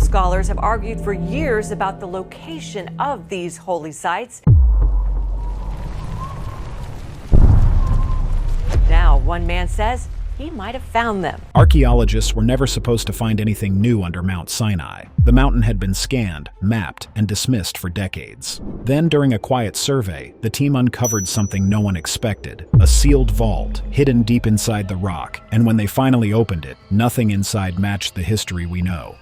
biblical scholars have argued for years about the location of these holy sites. Now, one man says he might have found them. Archaeologists were never supposed to find anything new under Mount Sinai. The mountain had been scanned, mapped, and dismissed for decades. Then, during a quiet survey, the team uncovered something no one expected: a sealed vault, hidden deep inside the rock, and when they finally opened it, nothing inside matched the history we know.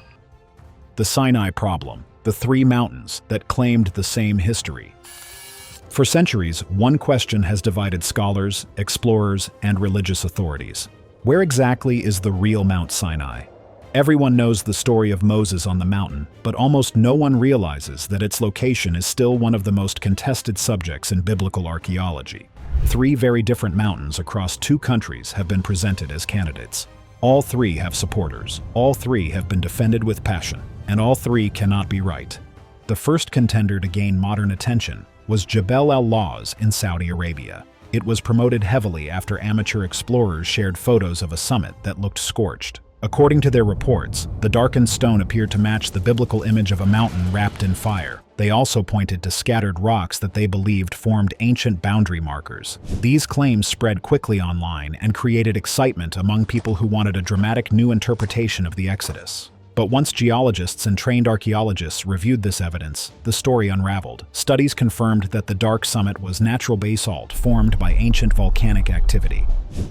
The Sinai problem, the three mountains that claimed the same history. For centuries, one question has divided scholars, explorers, and religious authorities. Where exactly is the real Mount Sinai? Everyone knows the story of Moses on the mountain, but almost no one realizes that its location is still one of the most contested subjects in biblical archaeology. Three very different mountains across two countries have been presented as candidates. All three have supporters, all three have been defended with passion, and all three cannot be right. The first contender to gain modern attention was Jebel al-Lawz in Saudi Arabia. It was promoted heavily after amateur explorers shared photos of a summit that looked scorched. According to their reports, the darkened stone appeared to match the biblical image of a mountain wrapped in fire. They also pointed to scattered rocks that they believed formed ancient boundary markers. These claims spread quickly online and created excitement among people who wanted a dramatic new interpretation of the Exodus. But once geologists and trained archaeologists reviewed this evidence, the story unraveled. Studies confirmed that the dark summit was natural basalt formed by ancient volcanic activity.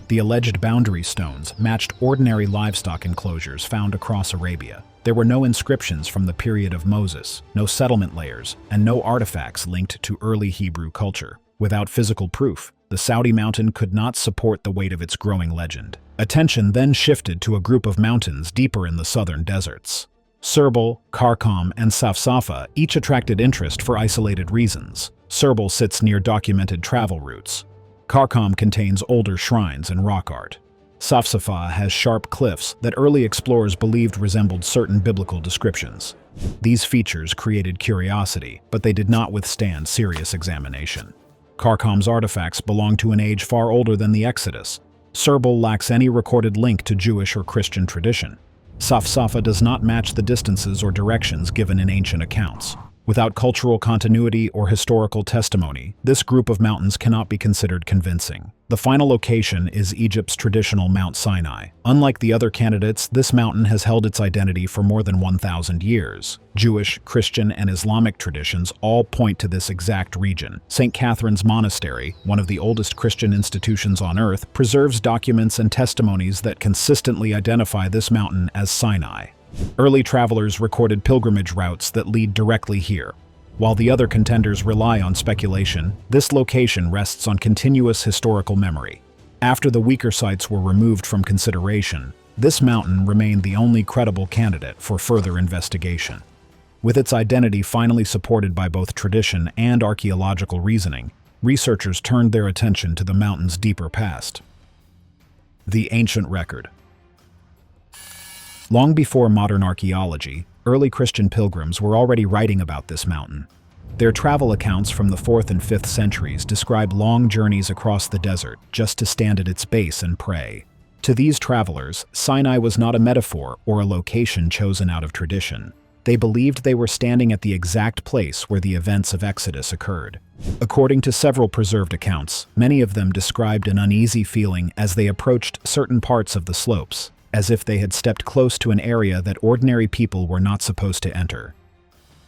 The alleged boundary stones matched ordinary livestock enclosures found across Arabia. There were no inscriptions from the period of Moses, no settlement layers, and no artifacts linked to early Hebrew culture. Without physical proof, the Saudi mountain could not support the weight of its growing legend. Attention then shifted to a group of mountains deeper in the southern deserts. Serbal, Karkam, and Safsafa each attracted interest for isolated reasons. Serbal sits near documented travel routes. Karkam contains older shrines and rock art. Safsafa has sharp cliffs that early explorers believed resembled certain biblical descriptions. These features created curiosity, but they did not withstand serious examination. Karkam's artifacts belong to an age far older than the Exodus. Serbal lacks any recorded link to Jewish or Christian tradition. Safsafa does not match the distances or directions given in ancient accounts. Without cultural continuity or historical testimony, this group of mountains cannot be considered convincing. The final location is Egypt's traditional Mount Sinai. Unlike the other candidates, this mountain has held its identity for more than 1,000 years. Jewish, Christian, and Islamic traditions all point to this exact region. St. Catherine's Monastery, one of the oldest Christian institutions on Earth, preserves documents and testimonies that consistently identify this mountain as Sinai. Early travelers recorded pilgrimage routes that lead directly here. While the other contenders rely on speculation, this location rests on continuous historical memory. After the weaker sites were removed from consideration, this mountain remained the only credible candidate for further investigation. With its identity finally supported by both tradition and archaeological reasoning, researchers turned their attention to the mountain's deeper past. The ancient record. Long before modern archaeology, early Christian pilgrims were already writing about this mountain. Their travel accounts from the 4th and 5th centuries describe long journeys across the desert just to stand at its base and pray. To these travelers, Sinai was not a metaphor or a location chosen out of tradition. They believed they were standing at the exact place where the events of Exodus occurred. According to several preserved accounts, many of them described an uneasy feeling as they approached certain parts of the slopes, as if they had stepped close to an area that ordinary people were not supposed to enter.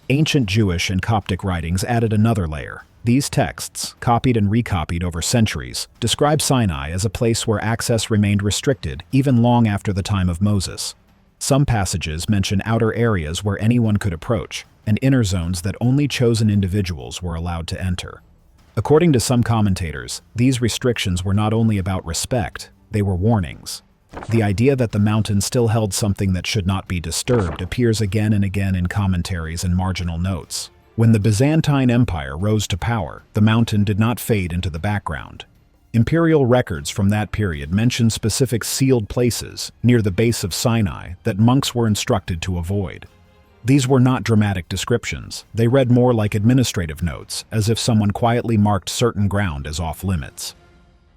Ancient Jewish and Coptic writings added another layer. These texts, copied and recopied over centuries, describe Sinai as a place where access remained restricted even long after the time of Moses. Some passages mention outer areas where anyone could approach, and inner zones that only chosen individuals were allowed to enter. According to some commentators, these restrictions were not only about respect, they were warnings. The idea that the mountain still held something that should not be disturbed appears again and again in commentaries and marginal notes. When the Byzantine Empire rose to power, the mountain did not fade into the background. Imperial records from that period mention specific sealed places near the base of Sinai that monks were instructed to avoid. These were not dramatic descriptions. They read more like administrative notes, as if someone quietly marked certain ground as off-limits.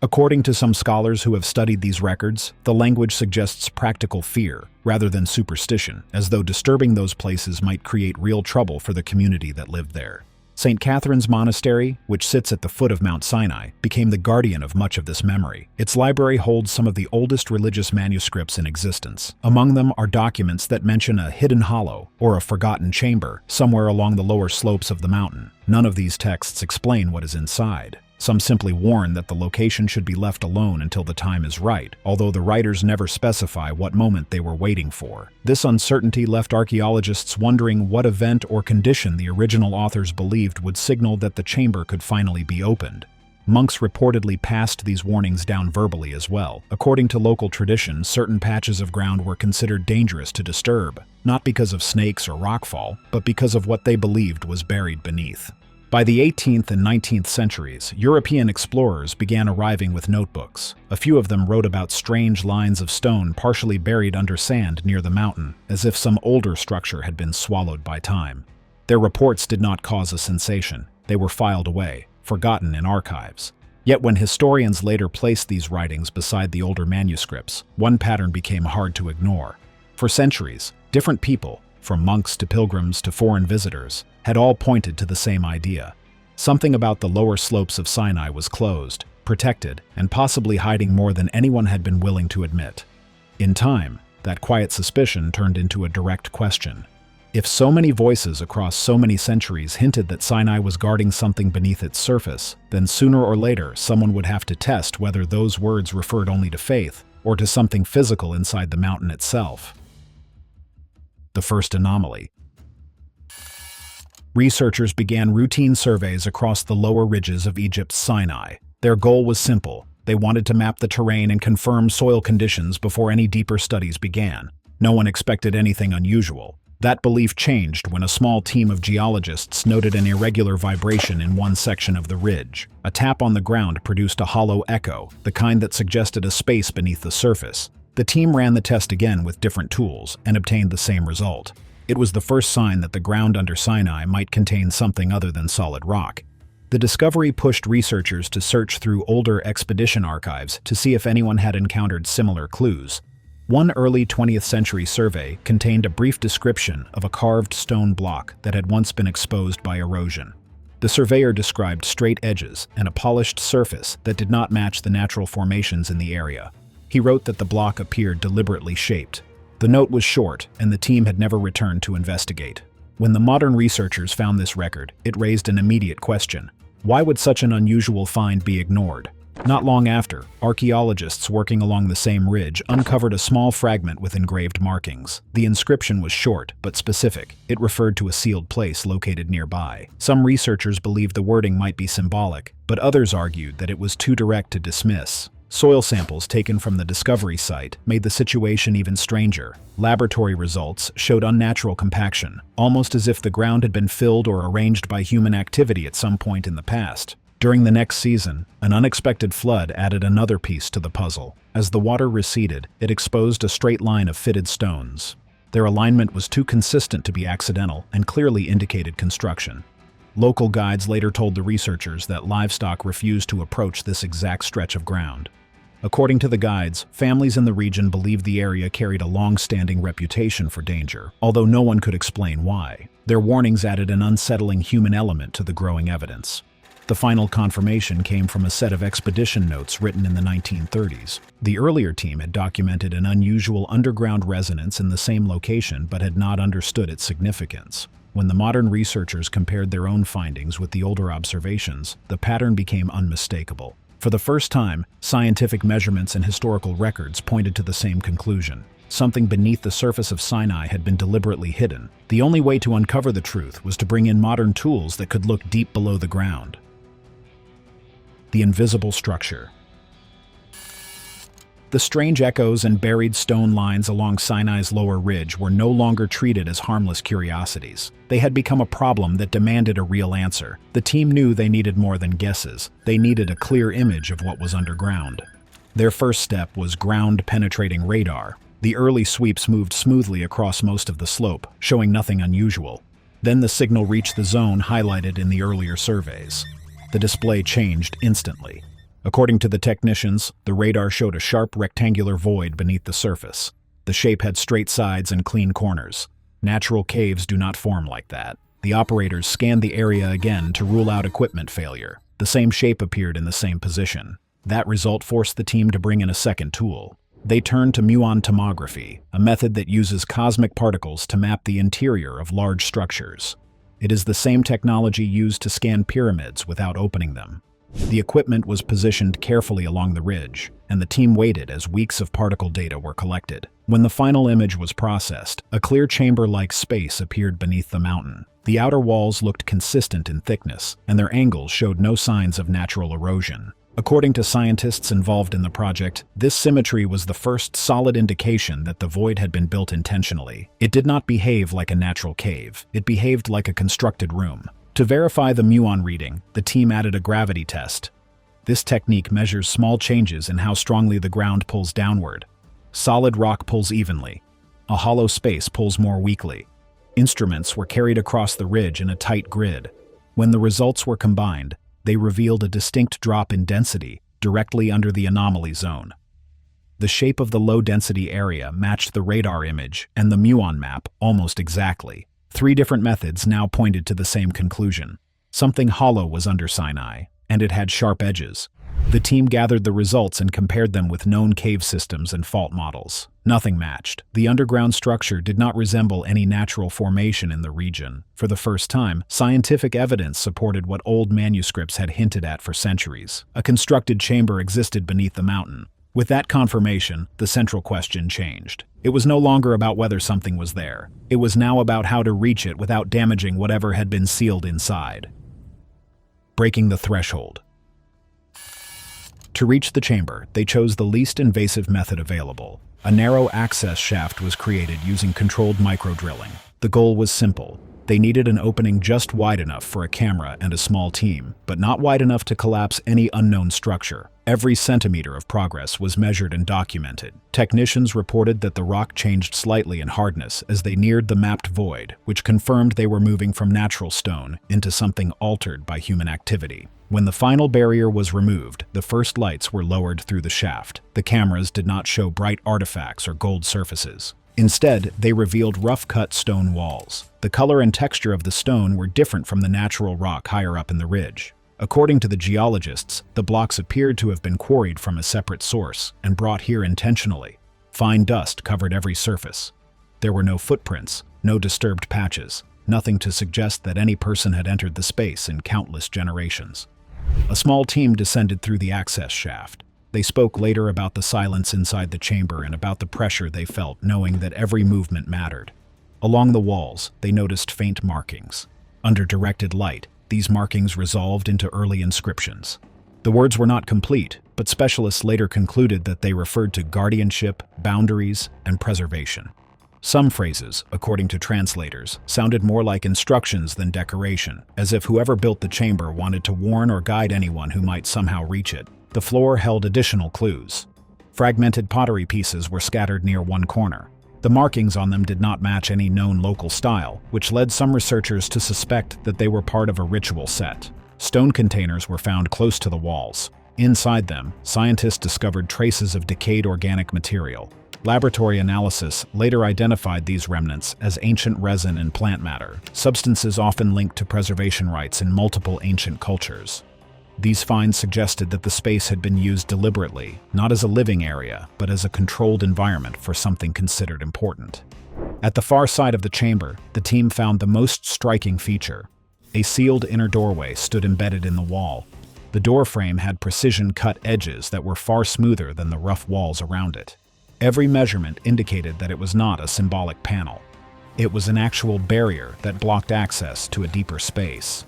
According to some scholars who have studied these records, the language suggests practical fear rather than superstition, as though disturbing those places might create real trouble for the community that lived there. St. Catherine's Monastery, which sits at the foot of Mount Sinai, became the guardian of much of this memory. Its library holds some of the oldest religious manuscripts in existence. Among them are documents that mention a hidden hollow, or a forgotten chamber, somewhere along the lower slopes of the mountain. None of these texts explain what is inside. Some simply warn that the location should be left alone until the time is right, although the writers never specify what moment they were waiting for. This uncertainty left archaeologists wondering what event or condition the original authors believed would signal that the chamber could finally be opened. Monks reportedly passed these warnings down verbally as well. According to local tradition, certain patches of ground were considered dangerous to disturb, not because of snakes or rockfall, but because of what they believed was buried beneath. By the 18th and 19th centuries, European explorers began arriving with notebooks. A few of them wrote about strange lines of stone partially buried under sand near the mountain, as if some older structure had been swallowed by time. Their reports did not cause a sensation. They were filed away, forgotten in archives. Yet when historians later placed these writings beside the older manuscripts, one pattern became hard to ignore. For centuries, different people, from monks to pilgrims to foreign visitors, had all pointed to the same idea. Something about the lower slopes of Sinai was closed, protected, and possibly hiding more than anyone had been willing to admit. In time, that quiet suspicion turned into a direct question. If so many voices across so many centuries hinted that Sinai was guarding something beneath its surface, then sooner or later someone would have to test whether those words referred only to faith or to something physical inside the mountain itself. The first anomaly. Researchers began routine surveys across the lower ridges of Egypt's Sinai. Their goal was simple. They wanted to map the terrain and confirm soil conditions before any deeper studies began. No one expected anything unusual. That belief changed when a small team of geologists noted an irregular vibration in one section of the ridge. A tap on the ground produced a hollow echo, the kind that suggested a space beneath the surface. The team ran the test again with different tools and obtained the same result. It was the first sign that the ground under Sinai might contain something other than solid rock. The discovery pushed researchers to search through older expedition archives to see if anyone had encountered similar clues. One early 20th century survey contained a brief description of a carved stone block that had once been exposed by erosion. The surveyor described straight edges and a polished surface that did not match the natural formations in the area. He wrote that the block appeared deliberately shaped. The note was short, and the team had never returned to investigate. When the modern researchers found this record, it raised an immediate question. Why would such an unusual find be ignored? Not long after, archaeologists working along the same ridge uncovered a small fragment with engraved markings. The inscription was short, but specific. It referred to a sealed place located nearby. Some researchers believed the wording might be symbolic, but others argued that it was too direct to dismiss. Soil samples taken from the discovery site made the situation even stranger. Laboratory results showed unnatural compaction, almost as if the ground had been filled or arranged by human activity at some point in the past. During the next season, an unexpected flood added another piece to the puzzle. As the water receded, it exposed a straight line of fitted stones. Their alignment was too consistent to be accidental and clearly indicated construction. Local guides later told the researchers that livestock refused to approach this exact stretch of ground. According to the guides, families in the region believed the area carried a long-standing reputation for danger, although no one could explain why. Their warnings added an unsettling human element to the growing evidence. The final confirmation came from a set of expedition notes written in the 1930s. The earlier team had documented an unusual underground resonance in the same location but had not understood its significance. When the modern researchers compared their own findings with the older observations, the pattern became unmistakable. For the first time, scientific measurements and historical records pointed to the same conclusion. Something beneath the surface of Sinai had been deliberately hidden. The only way to uncover the truth was to bring in modern tools that could look deep below the ground. The invisible structure. The strange echoes and buried stone lines along Sinai's lower ridge were no longer treated as harmless curiosities. They had become a problem that demanded a real answer. The team knew they needed more than guesses. They needed a clear image of what was underground. Their first step was ground-penetrating radar. The early sweeps moved smoothly across most of the slope, showing nothing unusual. Then the signal reached the zone highlighted in the earlier surveys. The display changed instantly. According to the technicians, the radar showed a sharp rectangular void beneath the surface. The shape had straight sides and clean corners. Natural caves do not form like that. The operators scanned the area again to rule out equipment failure. The same shape appeared in the same position. That result forced the team to bring in a second tool. They turned to muon tomography, a method that uses cosmic particles to map the interior of large structures. It is the same technology used to scan pyramids without opening them. The equipment was positioned carefully along the ridge, and the team waited as weeks of particle data were collected. When the final image was processed, a clear chamber-like space appeared beneath the mountain. The outer walls looked consistent in thickness, and their angles showed no signs of natural erosion. According to scientists involved in the project, this symmetry was the first solid indication that the void had been built intentionally. It did not behave like a natural cave. It behaved like a constructed room. To verify the muon reading, the team added a gravity test. This technique measures small changes in how strongly the ground pulls downward. Solid rock pulls evenly. A hollow space pulls more weakly. Instruments were carried across the ridge in a tight grid. When the results were combined, they revealed a distinct drop in density directly under the anomaly zone. The shape of the low-density area matched the radar image and the muon map almost exactly. 3 different methods now pointed to the same conclusion. Something hollow was under Sinai, and it had sharp edges. The team gathered the results and compared them with known cave systems and fault models. Nothing matched. The underground structure did not resemble any natural formation in the region. For the first time, scientific evidence supported what old manuscripts had hinted at for centuries. A constructed chamber existed beneath the mountain. With that confirmation, the central question changed. It was no longer about whether something was there. It was now about how to reach it without damaging whatever had been sealed inside. Breaking the threshold. To reach the chamber, they chose the least invasive method available. A narrow access shaft was created using controlled micro-drilling. The goal was simple. They needed an opening just wide enough for a camera and a small team, but not wide enough to collapse any unknown structure. Every centimeter of progress was measured and documented. Technicians reported that the rock changed slightly in hardness as they neared the mapped void, which confirmed they were moving from natural stone into something altered by human activity. When the final barrier was removed, the first lights were lowered through the shaft. The cameras did not show bright artifacts or gold surfaces. Instead, they revealed rough-cut stone walls. The color and texture of the stone were different from the natural rock higher up in the ridge. According to the geologists, the blocks appeared to have been quarried from a separate source and brought here intentionally. Fine dust covered every surface. There were no footprints, no disturbed patches, nothing to suggest that any person had entered the space in countless generations. A small team descended through the access shaft. They spoke later about the silence inside the chamber and about the pressure they felt, knowing that every movement mattered. Along the walls, they noticed faint markings. Under directed light, these markings resolved into early inscriptions. The words were not complete, but specialists later concluded that they referred to guardianship, boundaries, and preservation. Some phrases, according to translators, sounded more like instructions than decoration, as if whoever built the chamber wanted to warn or guide anyone who might somehow reach it. The floor held additional clues. Fragmented pottery pieces were scattered near one corner. The markings on them did not match any known local style, which led some researchers to suspect that they were part of a ritual set. Stone containers were found close to the walls. Inside them, scientists discovered traces of decayed organic material. Laboratory analysis later identified these remnants as ancient resin and plant matter, substances often linked to preservation rites in multiple ancient cultures. These finds suggested that the space had been used deliberately, not as a living area, but as a controlled environment for something considered important. At the far side of the chamber, the team found the most striking feature. A sealed inner doorway stood embedded in the wall. The door frame had precision-cut edges that were far smoother than the rough walls around it. Every measurement indicated that it was not a symbolic panel. It was an actual barrier that blocked access to a deeper space.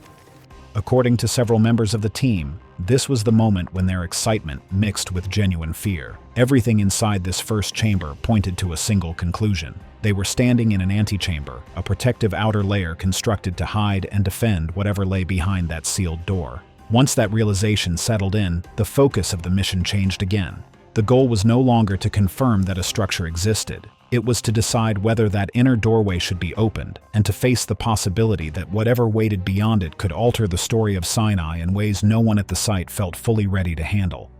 According to several members of the team, this was the moment when their excitement mixed with genuine fear. Everything inside this first chamber pointed to a single conclusion. They were standing in an antechamber, a protective outer layer constructed to hide and defend whatever lay behind that sealed door. Once that realization settled in, the focus of the mission changed again. The goal was no longer to confirm that a structure existed. It was to decide whether that inner doorway should be opened, and to face the possibility that whatever waited beyond it could alter the story of Sinai in ways no one at the site felt fully ready to handle.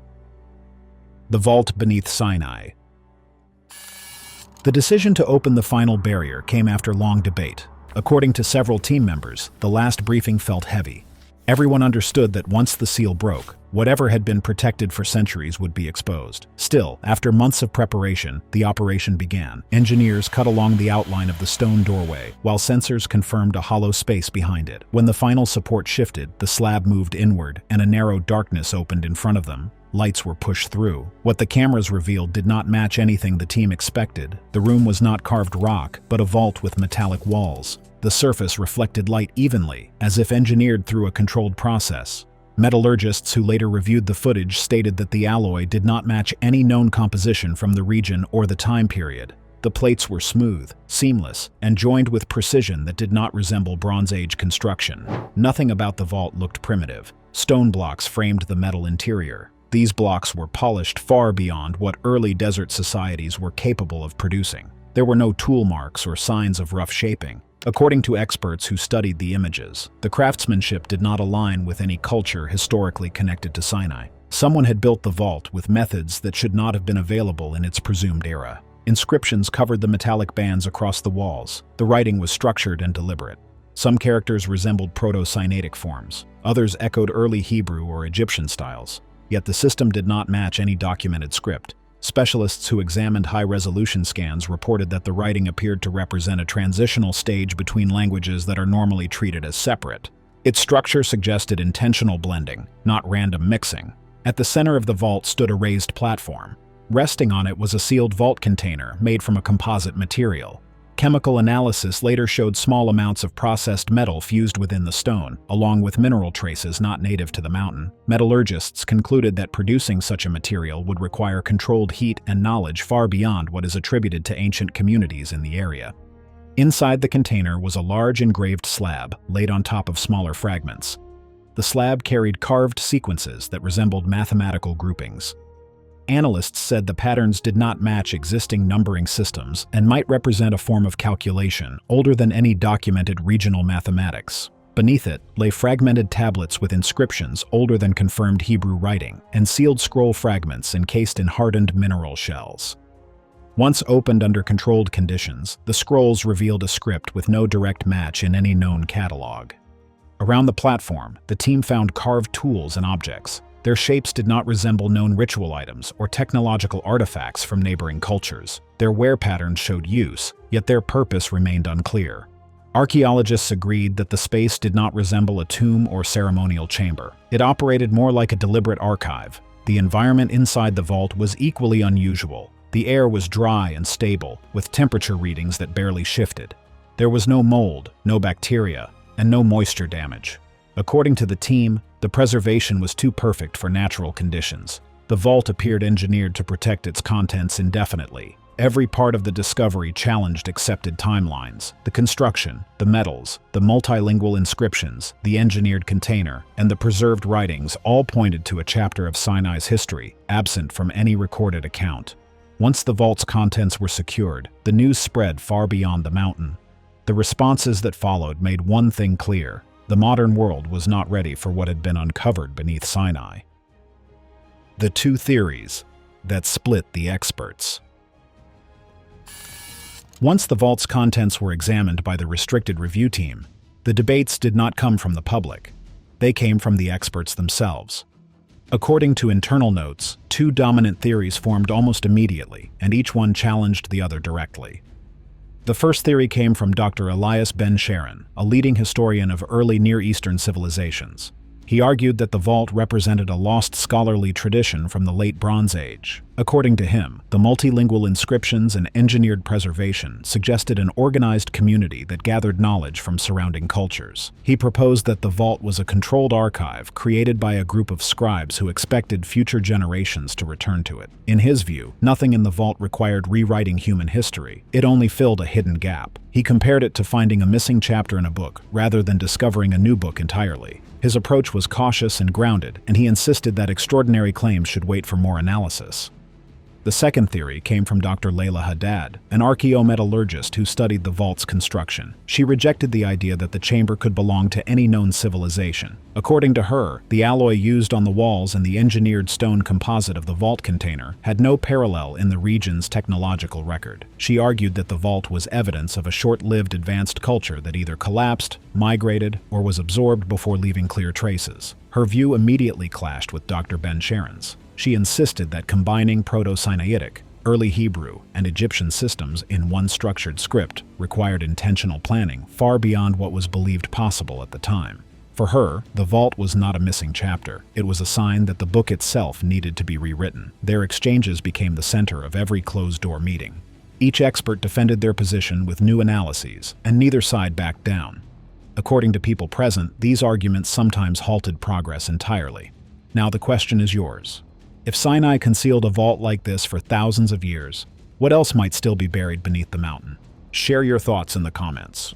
The vault beneath Sinai. The decision to open the final barrier came after long debate. According to several team members, the last briefing felt heavy. Everyone understood that once the seal broke, whatever had been protected for centuries would be exposed. Still, after months of preparation, the operation began. Engineers cut along the outline of the stone doorway, while sensors confirmed a hollow space behind it. When the final support shifted, the slab moved inward, and a narrow darkness opened in front of them. Lights were pushed through. What the cameras revealed did not match anything the team expected. The room was not carved rock, but a vault with metallic walls. The surface reflected light evenly, as if engineered through a controlled process. Metallurgists who later reviewed the footage stated that the alloy did not match any known composition from the region or the time period. The plates were smooth, seamless, and joined with precision that did not resemble Bronze Age construction. Nothing about the vault looked primitive. Stone blocks framed the metal interior. These blocks were polished far beyond what early desert societies were capable of producing. There were no tool marks or signs of rough shaping. According to experts who studied the images, the craftsmanship did not align with any culture historically connected to Sinai. Someone had built the vault with methods that should not have been available in its presumed era. Inscriptions covered the metallic bands across the walls. The writing was structured and deliberate. Some characters resembled Proto-Sinaitic forms. Others echoed early Hebrew or Egyptian styles. Yet the system did not match any documented script. Specialists who examined high-resolution scans reported that the writing appeared to represent a transitional stage between languages that are normally treated as separate. Its structure suggested intentional blending, not random mixing. At the center of the vault stood a raised platform. Resting on it was a sealed vault container made from a composite material. Chemical analysis later showed small amounts of processed metal fused within the stone, along with mineral traces not native to the mountain. Metallurgists concluded that producing such a material would require controlled heat and knowledge far beyond what is attributed to ancient communities in the area. Inside the container was a large engraved slab, laid on top of smaller fragments. The slab carried carved sequences that resembled mathematical groupings. Analysts said the patterns did not match existing numbering systems and might represent a form of calculation older than any documented regional mathematics. Beneath it lay fragmented tablets with inscriptions older than confirmed Hebrew writing and sealed scroll fragments encased in hardened mineral shells. Once opened under controlled conditions, the scrolls revealed a script with no direct match in any known catalog. Around the platform, the team found carved tools and objects. Their shapes did not resemble known ritual items or technological artifacts from neighboring cultures. Their wear patterns showed use, yet their purpose remained unclear. Archaeologists agreed that the space did not resemble a tomb or ceremonial chamber. It operated more like a deliberate archive. The environment inside the vault was equally unusual. The air was dry and stable, with temperature readings that barely shifted. There was no mold, no bacteria, and no moisture damage. According to the team, the preservation was too perfect for natural conditions. The vault appeared engineered to protect its contents indefinitely. Every part of the discovery challenged accepted timelines. The construction, the metals, the multilingual inscriptions, the engineered container, and the preserved writings all pointed to a chapter of Sinai's history, absent from any recorded account. Once the vault's contents were secured, the news spread far beyond the mountain. The responses that followed made one thing clear: the modern world was not ready for what had been uncovered beneath Sinai. The two theories that split the experts. Once the vault's contents were examined by the restricted review team, the debates did not come from the public. They came from the experts themselves. According to internal notes, two dominant theories formed almost immediately, and each one challenged the other directly. The first theory came from Dr. Elias Ben Sharon, a leading historian of early Near Eastern civilizations. He argued that the vault represented a lost scholarly tradition from the late Bronze Age. According to him, the multilingual inscriptions and engineered preservation suggested an organized community that gathered knowledge from surrounding cultures. He proposed that the vault was a controlled archive created by a group of scribes who expected future generations to return to it. In his view, nothing in the vault required rewriting human history. It only filled a hidden gap. He compared it to finding a missing chapter in a book, rather than discovering a new book entirely. His approach was cautious and grounded, and he insisted that extraordinary claims should wait for more analysis. The second theory came from Dr. Layla Haddad, an archaeometallurgist who studied the vault's construction. She rejected the idea that the chamber could belong to any known civilization. According to her, the alloy used on the walls and the engineered stone composite of the vault container had no parallel in the region's technological record. She argued that the vault was evidence of a short-lived advanced culture that either collapsed, migrated, or was absorbed before leaving clear traces. Her view immediately clashed with Dr. Ben Sharon's. She insisted that combining Proto-Sinaitic, Early Hebrew, and Egyptian systems in one structured script required intentional planning far beyond what was believed possible at the time. For her, the vault was not a missing chapter. It was a sign that the book itself needed to be rewritten. Their exchanges became the center of every closed-door meeting. Each expert defended their position with new analyses, and neither side backed down. According to people present, these arguments sometimes halted progress entirely. Now the question is yours. If Sinai concealed a vault like this for thousands of years, what else might still be buried beneath the mountain? Share your thoughts in the comments.